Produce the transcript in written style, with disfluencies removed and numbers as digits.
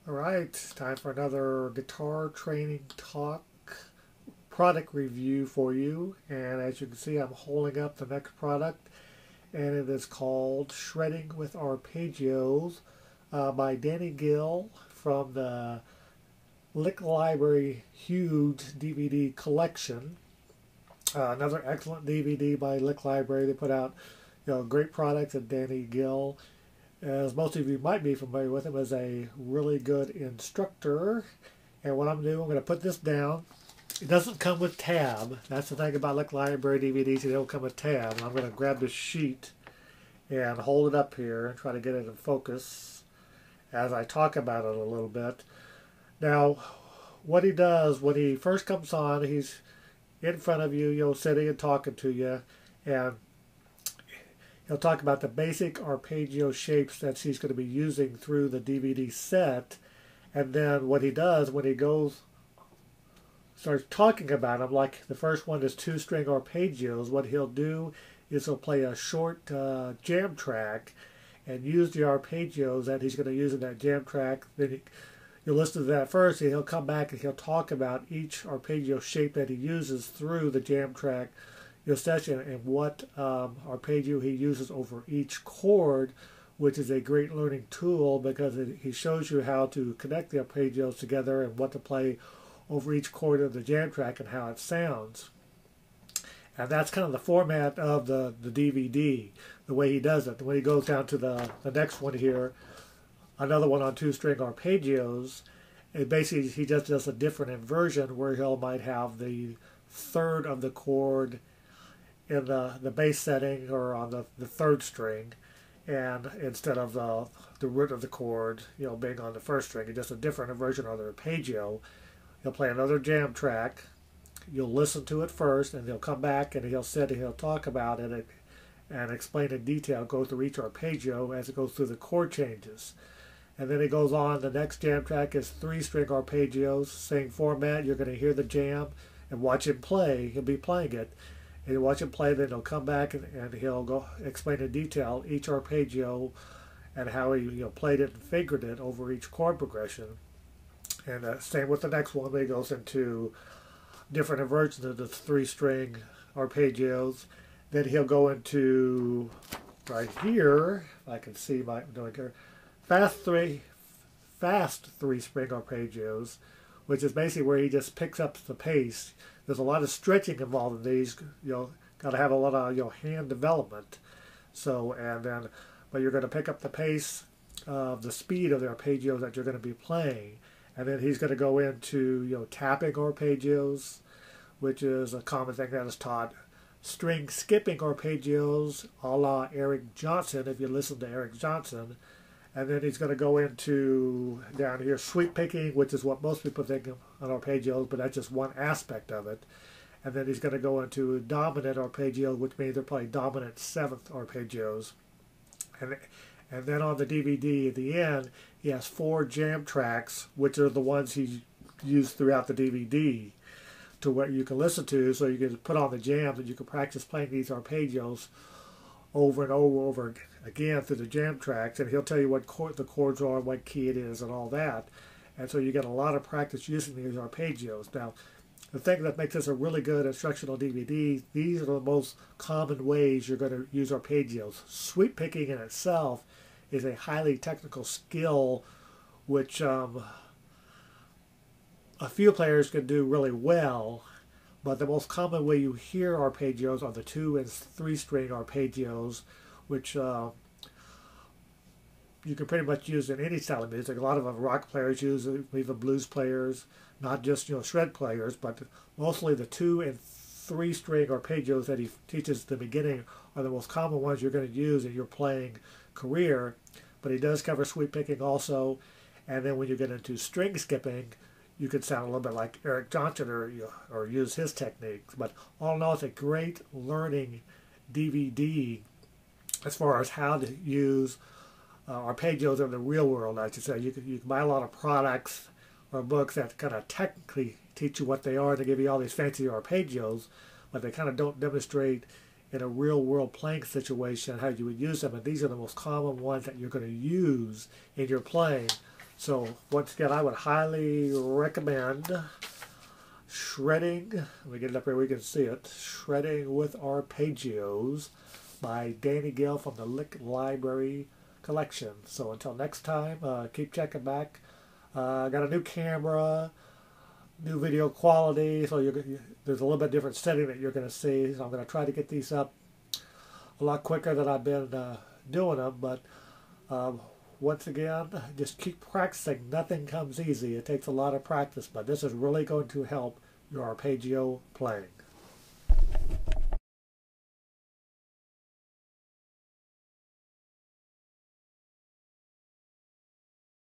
All right, time for another guitar training talk product review for you. And as you can see, I'm holding up the next product, and it is called Shredding with Arpeggios by Danny Gill from the Lick Library Huge DVD collection. Another excellent DVD by Lick Library. They put out, great products. And Danny Gill, as most of you might be familiar with him, is a really good instructor. And what I'm doing, I'm going to put this down. It doesn't come with tab. That's the thing about Lick Library DVDs. They don't come with tab. And I'm going to grab this sheet and hold it up here and try to get it in focus as I talk about it a little bit. Now, what he does when he first comes on, he's in front of you, sitting and talking to you, and he'll talk about the basic arpeggio shapes that he's going to be using through the DVD set. And then what he does when he starts talking about them, like the first one is 2-string arpeggios, what he'll do is he'll play a short jam track and use the arpeggios that he's going to use in that jam track. Then you'll listen to that first, and he'll come back and he'll talk about each arpeggio shape that he uses through the jam track session and what arpeggio he uses over each chord, which is a great learning tool because he shows you how to connect the arpeggios together and what to play over each chord of the jam track and how it sounds. And that's kind of the format of the DVD, the way he does it. When he goes down to the next one here, another one on 2-string arpeggios, and basically he just does a different inversion where he might have the third of the chord in the bass setting or on the third string, and instead of the root of the chord being on the first string, it's just a different version of the arpeggio. He'll play another jam track. You'll listen to it first, and he'll come back and he'll sit and he'll talk about it and explain in detail, go through each arpeggio as it goes through the chord changes. And then he goes on, the next jam track is 3-string arpeggios, same format. You're going to hear the jam and watch him play. He'll be playing it. And you watch him play, then he'll come back and he'll go explain in detail each arpeggio and how he played it and figured it over each chord progression. And same with the next one. He goes into different versions of the 3-string arpeggios. Then he'll go into right here, if I can see my doing here, fast 3-string arpeggios, which is basically where he just picks up the pace. There's a lot of stretching involved in these. Got to have a lot of hand development. But you're going to pick up the pace of the speed of the arpeggios that you're going to be playing. And then he's going to go into tapping arpeggios, which is a common thing that is taught. String skipping arpeggios, a la Eric Johnson, if you listen to Eric Johnson. And then he's going to go into, down here, sweep picking, which is what most people think of on arpeggios, but that's just one aspect of it. And then he's going to go into dominant arpeggios, which means they're playing dominant 7th arpeggios. And then on the DVD at the end, he has 4 jam tracks, which are the ones he used throughout the DVD to what you can listen to, so you can put on the jams and you can practice playing these arpeggios over and over again through the jam tracks, and he'll tell you what the chords are, what key it is, and all that. And so you get a lot of practice using these arpeggios. Now, the thing that makes this a really good instructional DVD, these are the most common ways you're going to use arpeggios. Sweep picking in itself is a highly technical skill, which a few players can do really well. But the most common way you hear arpeggios are the 2- and 3-string arpeggios, which you can pretty much use in any style of music. A lot of rock players use it, even blues players, not just shred players, but mostly the 2- and 3-string arpeggios that he teaches at the beginning are the most common ones you're going to use in your playing career. But he does cover sweep picking also, and then when you get into string skipping, you can sound a little bit like Eric Johnson or use his techniques. But all in all, it's a great learning DVD as far as how to use arpeggios in the real world, I should say. You can buy a lot of products or books that kind of technically teach you what they are. They give you all these fancy arpeggios, but they kind of don't demonstrate in a real world playing situation how you would use them. And these are the most common ones that you're going to use in your playing. So once again, I would highly recommend Shredding. Let me get it up here, we can see it. Shredding with Arpeggios by Danny Gill from the Lick Library Collection. So until next time, keep checking back. I got a new camera, new video quality, so there's a little bit different setting that you're going to see. So I'm going to try to get these up a lot quicker than I've been doing them. But once again, just keep practicing. Nothing comes easy. It takes a lot of practice, but this is really going to help your arpeggio playing.